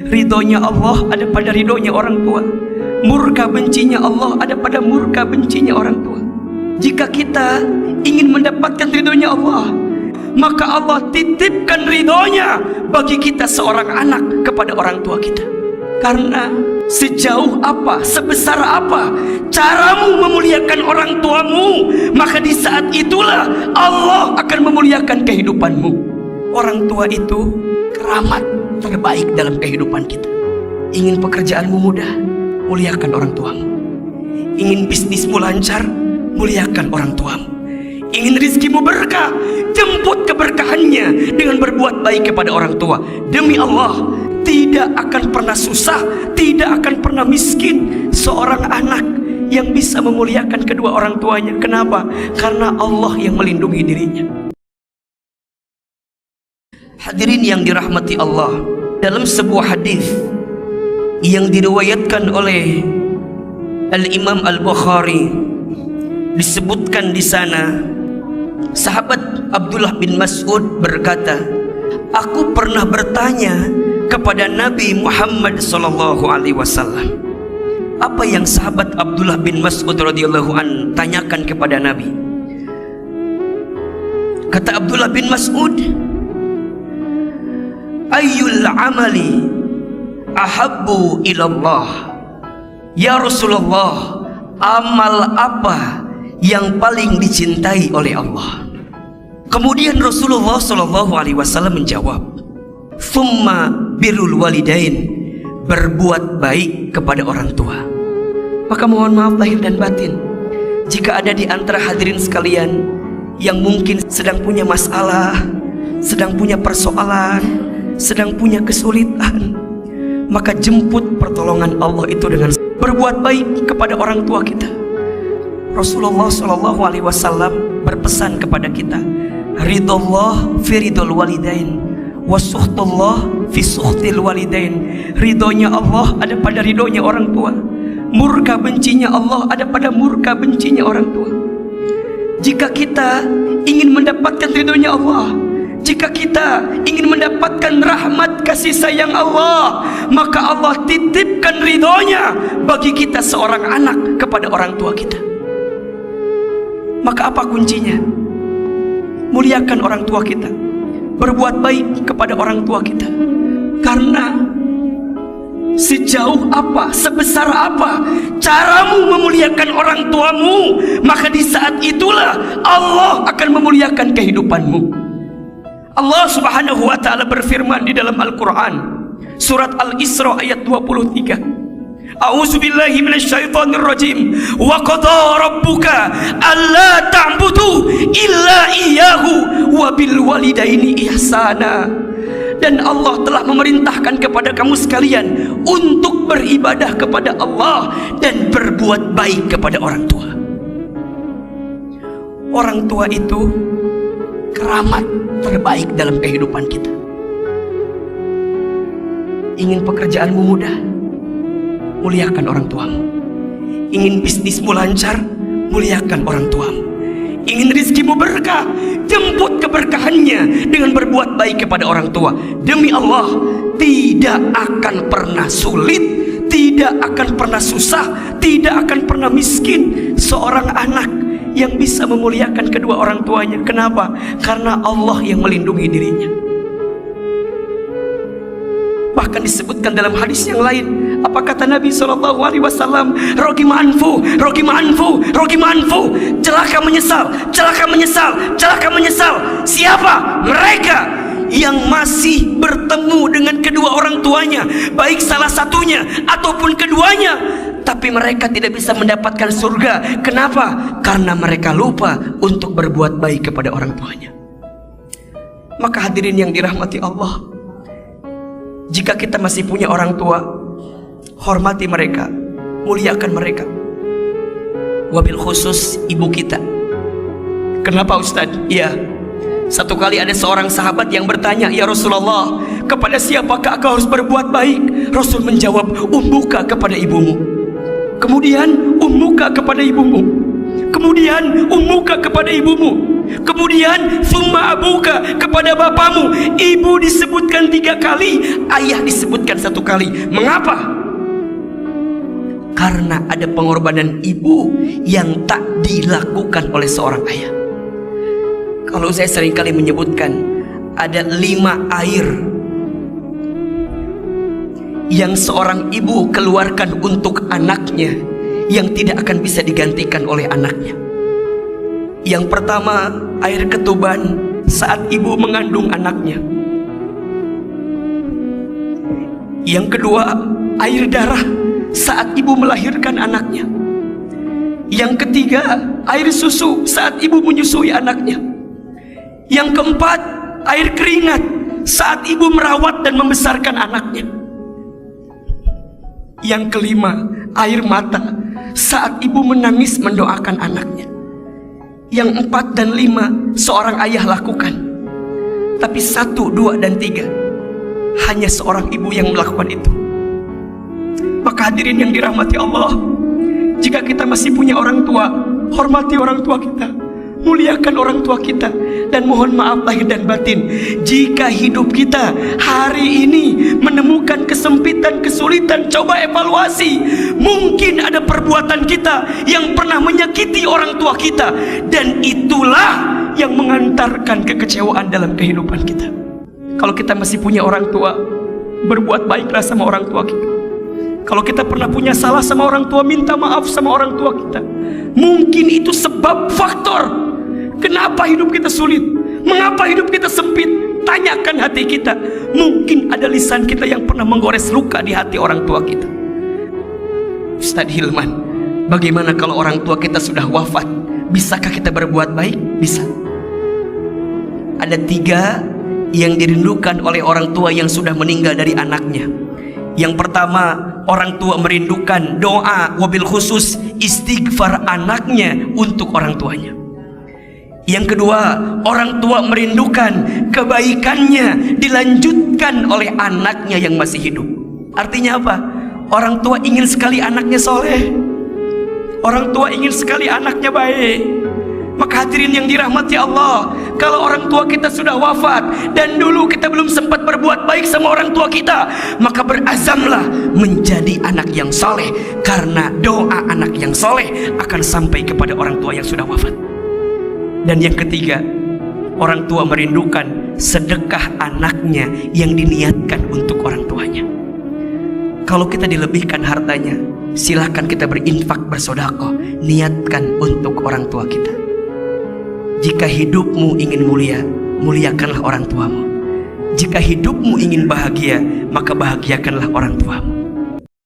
Ridhonya Allah ada pada ridhonya orang tua. Murka bencinya Allah ada pada murka bencinya orang tua. Jika kita ingin mendapatkan ridhonya Allah, maka Allah titipkan ridhonya bagi kita seorang anak kepada orang tua kita. Karena sejauh apa, sebesar apa caramu memuliakan orang tuamu, maka di saat itulah Allah akan memuliakan kehidupanmu. Orang tua itu keramat terbaik dalam kehidupan kita. Ingin pekerjaanmu mudah, muliakan orang tuamu. Ingin bisnismu lancar, muliakan orang tuamu. Ingin rizkimu berkah, jemput keberkahannya dengan berbuat baik kepada orang tua. Demi Allah, tidak akan pernah susah, tidak akan pernah miskin seorang anak yang bisa memuliakan kedua orang tuanya. Kenapa? Karena Allah yang melindungi dirinya. Hadirin yang dirahmati Allah, dalam sebuah hadis yang diriwayatkan oleh Al-Imam Al-Bukhari, disebutkan di sana sahabat Abdullah bin Mas'ud berkata, aku pernah bertanya kepada Nabi Muhammad SAW. Apa yang sahabat Abdullah bin Mas'ud radhiyallahu an tanyakan kepada Nabi? Kata Abdullah bin Mas'ud, ayyul amali ahabbu ilallah? Ya Rasulullah, amal apa yang paling dicintai oleh Allah? Kemudian Rasulullah SAW menjawab, thumma birrul walidain, berbuat baik kepada orang tua. Maka mohon maaf lahir dan batin, jika ada di antara hadirin sekalian yang mungkin sedang punya masalah, sedang punya persoalan, sedang punya kesulitan, maka jemput pertolongan Allah itu dengan berbuat baik kepada orang tua kita. Rasulullah SAW berpesan kepada kita, ridullah fi ridul walidain, wasuhtullah fi suhtil walidain. Ridhonya Allah ada pada ridhonya orang tua. Murka bencinya Allah ada pada murka bencinya orang tua. Jika kita ingin mendapatkan ridhonya Allah, jika kita ingin mendapatkan rahmat kasih sayang Allah, maka Allah titipkan ridhonya bagi kita seorang anak kepada orang tua kita. Maka apa kuncinya? Muliakan orang tua kita, berbuat baik kepada orang tua kita. Karena sejauh apa, sebesar apa caramu memuliakan orang tuamu, maka di saat itulah Allah akan memuliakan kehidupanmu. Allah Subhanahu wa ta'ala berfirman di dalam Al-Quran, surat Al-Isra ayat 23. A'udzubillahi minasyaitonir rajim. Wa qada rabbuka alla ta'budu illa iyyahu wa bil walidaini ihsana. Dan Allah telah memerintahkan kepada kamu sekalian untuk beribadah kepada Allah dan berbuat baik kepada orang tua. Orang tua itu keramat terbaik dalam kehidupan kita. Ingin pekerjaanmu mudah, muliakan orang tuamu. Ingin bisnismu lancar, muliakan orang tuamu. Ingin rizkimu berkah, jemput keberkahannya dengan berbuat baik kepada orang tua. Demi Allah, tidak akan pernah sulit, tidak akan pernah susah, tidak akan pernah miskin seorang anak yang bisa memuliakan kedua orang tuanya. Kenapa? Karena Allah yang melindungi dirinya. Bahkan disebutkan dalam hadis yang lain, apa kata Nabi SAW? Rogi manfu, rogi manfu, rogi manfu. Celaka menyesal, celaka menyesal, celaka menyesal. Siapa? Mereka yang masih bertemu dengan kedua orang tuanya, baik salah satunya ataupun keduanya, tapi mereka tidak bisa mendapatkan surga. Kenapa? Karena mereka lupa untuk berbuat baik kepada orang tuanya. Maka hadirin yang dirahmati Allah, jika kita masih punya orang tua, hormati mereka, muliakan mereka. Wabil khusus ibu kita. Kenapa Ustadz? Iya, satu kali ada seorang sahabat yang bertanya, ya Rasulullah, kepada siapakah aku harus berbuat baik? Rasul menjawab, ummuka kepada ibumu. Kemudian ummuka kepada ibumu. Kemudian ummuka kepada ibumu. Kemudian summa abuka, kepada bapamu. Ibu disebutkan 3 kali, ayah disebutkan 1 kali. Mengapa? Karena ada pengorbanan ibu yang tak dilakukan oleh seorang ayah. Kalau saya seringkali menyebutkan ada 5 air yang seorang ibu keluarkan untuk anaknya yang tidak akan bisa digantikan oleh anaknya. Yang pertama, air ketuban saat ibu mengandung anaknya. Yang kedua, air darah saat ibu melahirkan anaknya. Yang ketiga, air susu saat ibu menyusui anaknya. Yang keempat, air keringat saat ibu merawat dan membesarkan anaknya. Yang kelima, air mata saat ibu menangis mendoakan anaknya. Yang 4 dan 5 seorang ayah lakukan, tapi 1, 2, dan 3 hanya seorang ibu yang melakukan itu. Maka hadirin yang dirahmati Allah, jika kita masih punya orang tua, hormati orang tua kita, muliakan orang tua kita, dan mohon maaf lahir dan batin jika hidup kita hari ini menemukan kesempitan, kesulitan. Coba evaluasi, mungkin ada perbuatan kita yang pernah menyakiti orang tua kita, dan itulah yang mengantarkan kekecewaan dalam kehidupan kita. Kalau kita masih punya orang tua, berbuat baiklah sama orang tua kita. Kalau kita pernah punya salah sama orang tua, minta maaf sama orang tua kita. Mungkin itu sebab faktor kenapa hidup kita sulit, mengapa hidup kita sempit. Tanyakan hati kita, mungkin ada lisan kita yang pernah menggores luka di hati orang tua kita. Ustaz Hilman, bagaimana kalau orang tua kita sudah wafat? Bisakah kita berbuat baik? Bisa. Ada 3 yang dirindukan oleh orang tua yang sudah meninggal dari anaknya. Yang pertama, orang tua merindukan doa, wabil khusus istighfar anaknya untuk orang tuanya. Yang kedua, orang tua merindukan kebaikannya dilanjutkan oleh anaknya yang masih hidup. Artinya apa? Orang tua ingin sekali anaknya soleh, orang tua ingin sekali anaknya baik. Maka hadirin yang dirahmati Allah, kalau orang tua kita sudah wafat dan dulu kita belum sempat berbuat baik sama orang tua kita, maka berazamlah menjadi anak yang soleh, karena doa anak yang soleh akan sampai kepada orang tua yang sudah wafat. Dan yang ketiga, orang tua merindukan sedekah anaknya yang diniatkan untuk orang tuanya. Kalau kita dilebihkan hartanya, silahkan kita berinfak, bersedekah, niatkan untuk orang tua kita. Jika hidupmu ingin mulia, muliakanlah orang tuamu. Jika hidupmu ingin bahagia, maka bahagiakanlah orang tuamu.